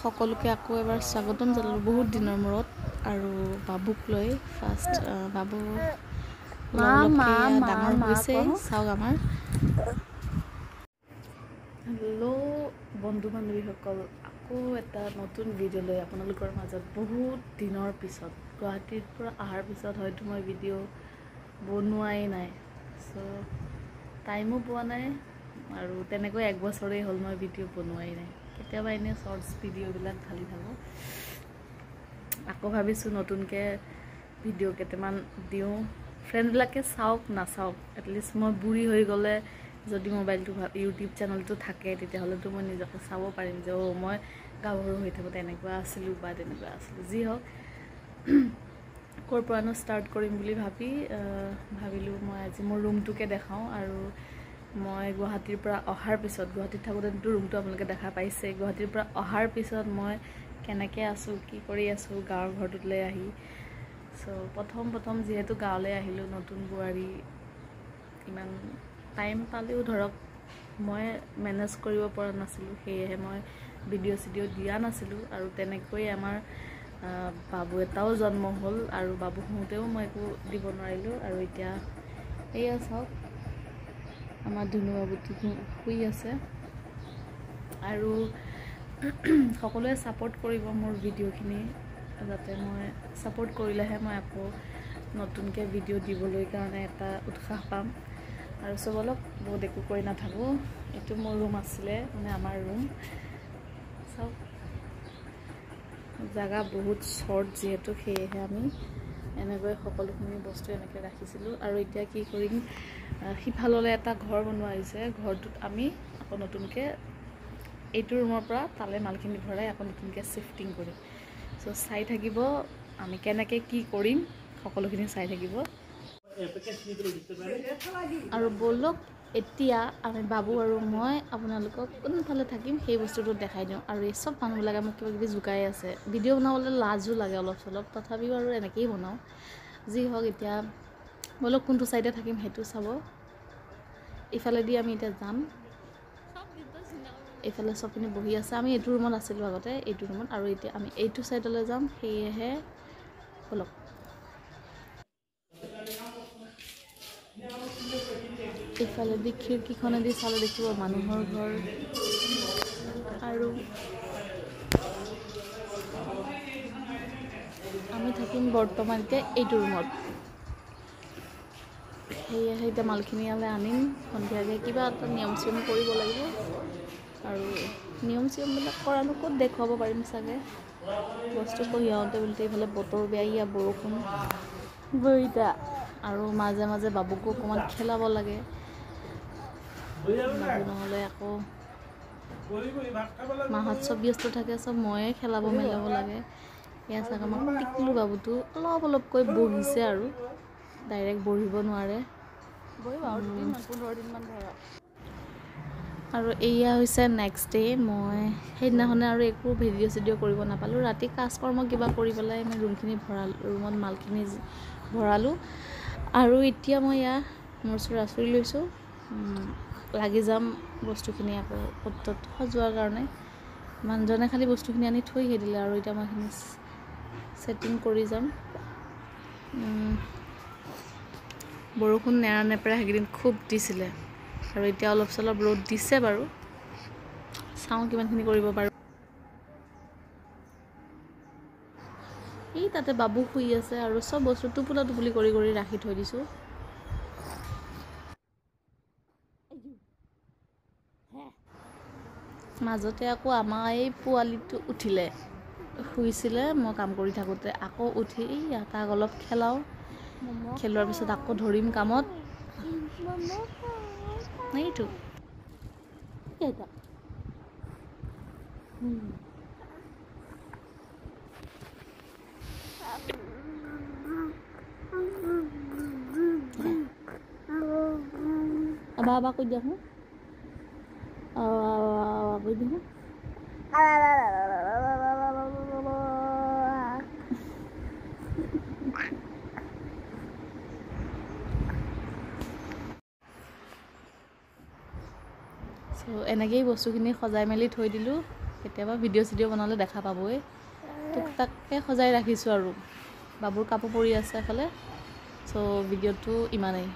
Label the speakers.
Speaker 1: সকলোকে আকৌ এবাৰ স্বাগতম জনালোঁ বহুত দিনৰ মূৰত আৰু বাবুক লৈ ফাৰ্ষ্ট বাবু ডাঙৰ হৈছে চাওক আমাৰ হেল্ল' বন্ধু বান্ধৱীসকল আকৌ এটা নতুন ভিডিঅ' লৈ আপোনালোকৰ মাজত বহুত দিনৰ পিছত গুৱাহাটীৰ পৰা অহাৰ পিছত হয়তো মই ভিডিঅ' বনোৱাই নাই চ' টাইমো পোৱা নাই আৰু তেনেকৈ এক বছৰেই হ'ল মই ভিডিঅ' বনোৱাই নাই কেতিয়াবা এনেই শ্বৰ্টছ ভিডিঅ'বিলাক ঢালি থাকোঁ আকৌ ভাবিছোঁ নতুনকৈ ভিডিঅ' কেইটামান দিওঁ ফ্ৰেণ্ডবিলাকে চাওক নাচাওক এটলিষ্ট মই বুঢ়ী হৈ গ'লে যদি মোবাইলটো ইউটিউব চেনেলটো থাকে তেতিয়াহ'লেতো মই নিজকে চাব পাৰিম যে মই গাভৰু হৈ থাকোঁতে এনেকুৱা আছিলোঁ বা তেনেকুৱা আছিলোঁ যি হওক ক'ৰ পৰানো ষ্টাৰ্ট কৰিম বুলি ভাবিলোঁ মই আজি মোৰ ৰুমটোকে দেখাওঁ আৰু মই গুৱাহাটীৰ পৰা অহাৰ পিছত গুৱাহাটীত থাকোঁতেতো ৰুমটো আপোনালোকে দেখা পাইছে গুৱাহাটীৰ পৰা অহাৰ পিছত মই কেনেকৈ আছোঁ কি কৰি আছোঁ গাঁৱৰ ঘৰটোলৈ আহি চ' প্ৰথম যিহেতু গাঁৱলৈ আহিলোঁ নতুন বোৱাৰী ইমান টাইম পালেও ধৰক মই মেনেজ কৰিব পৰা নাছিলোঁ সেয়েহে মই ভিডিঅ' চিডিঅ' দিয়া নাছিলোঁ আৰু তেনেকৈ আমাৰ বাবু এটাও জন্ম হ'ল আৰু বাবু হওঁতেও মই একো দিব নোৱাৰিলোঁ আৰু এতিয়া এয়া চাওক আমাৰ ধুনু বাবুটো শুই আছে আৰু সকলোৱে ছাপোৰ্ট কৰিব মোৰ ভিডিঅ'খিনি যাতে মই ছাপোৰ্ট কৰিলেহে মই আকৌ নতুনকৈ ভিডিঅ' দিবলৈ কাৰণে এটা উৎসাহ পাম আৰু চবলক বহুত একো কৰি নাথাকোঁ এইটো মোৰ ৰুম আছিলে মানে আমাৰ ৰুম চাওক জাগা বহুত শ্বৰ্ট যিহেতু সেয়েহে আমি এনেকৈ সকলোখিনি বস্তু এনেকৈ ৰাখিছিলোঁ আৰু এতিয়া কি কৰিম সিফাললৈ এটা ঘৰ বনোৱা হৈছে ঘৰটোত আমি আকৌ নতুনকৈ এইটো ৰুমৰ পৰা তালৈ মালখিনি ভৰাই আকৌ নতুনকৈ শ্বিফটিং কৰিম চ' চাই থাকিব আমি কেনেকৈ কি কৰিম সকলোখিনি চাই থাকিব আৰু ব'লক এতিয়া আমি বাবু আৰু মই আপোনালোকক কোনফালে থাকিম সেই বস্তুটো দেখাই দিওঁ আৰু এই চব মানুহবিলাকে মোক কিবা কিবি জোকাই আছে ভিডিঅ' বনাবলৈ লাজো লাগে অলপ চলপ তথাপিও আৰু এনেকৈয়ে বনাওঁ যি হওক এতিয়া ব'লক কোনটো ছাইডে থাকিম সেইটো চাব ইফালেদি আমি এতিয়া যাম এইফালে চবখিনি বহি আছে আমি এইটো ৰুমত আছিলোঁ আগতে এইটো ৰুমত আৰু এতিয়া আমি এইটো ছাইডলৈ যাম সেয়েহে ব'লক ইফালেদি খিৰিকীখনেদি চালে দেখিব মানুহৰ ঘৰ আৰু আমি থাকিম বৰ্তমান এতিয়া এইটো ৰুমত সেয়েহে এতিয়া মালখিনি ইয়ালৈ আনিম সন্ধিয়াকৈ কিবা এটা নিয়ম চিয়ম কৰিব লাগিব আৰু নিয়ম চিয়মবিলাক কৰানো ক'ত দেখুৱাব পাৰিম চাগে বস্তু কঢ়িয়াওঁতে বুলিতে এইফালে বতৰ বেয়া ইয়া বৰষুণ বইতা আৰু মাজে মাজে বাবুকো অকণমান খেলাব লাগে বাবু নহ'লে আকৌ মাহঁত চব ব্যস্ত থাকে চব ময়ে খেলাব মেলাব লাগে এয়া চাগে আমাক টিকলু বাবুটো অলপকৈ বহিছে আৰু ডাইৰেক্ট বহিব নোৱাৰে আৰু এয়া হৈছে নেক্সট ডে মই সেইদিনাখনে আৰু একো ভিডিঅ' চিডিঅ' কৰিব নাপালোঁ ৰাতি কাজকৰ্ম কিবা কৰি পেলাই আমি ৰুমখিনি ৰুমত মালখিনি ভৰালোঁ আৰু এতিয়া মই এয়া মোৰ চুৰি লৈছোঁ লাগি যাম বস্তুখিনি আকৌ ক'ত সজোৱাৰ কাৰণে মানুহজনে খালি বস্তুখিনি আনি থৈহে দিলে আৰু এতিয়া মই এইখিনি ছেটিং কৰি যাম বৰষুণ নেৰানেপেৰা সেইকেইদিন খুব দিছিলে আৰু এতিয়া অলপ চলপ ৰ'দ দিছে বাৰু চাওঁ কিমানখিনি কৰিব পাৰোঁ এই তাতে বাবু শুই আছে আৰু চব বস্তু টোপোলা টোপলি কৰি ৰাখি থৈ দিছোঁ মাজতে আকৌ আমাৰ এই পোৱালিটো উঠিলে শুইছিলে মই কাম কৰি থাকোঁতে আকৌ উঠি তাক অলপ খেলাওঁ খেলোৱাৰ পিছত আকৌ ধৰিম কামত এইটো বাবা কৈ দিয়া কৈ দিওঁ চ' এনেকেই বস্তুখিনি সজাই মেলি থৈ দিলোঁ কেতিয়াবা ভিডিঅ' চিডিঅ' বনালে দেখা পাবই টুক টাককৈ সজাই ৰাখিছোঁ আৰু বাবুৰ কাপোৰ পৰি আছে এফালে চ' ভিডিঅ'টো ইমানেই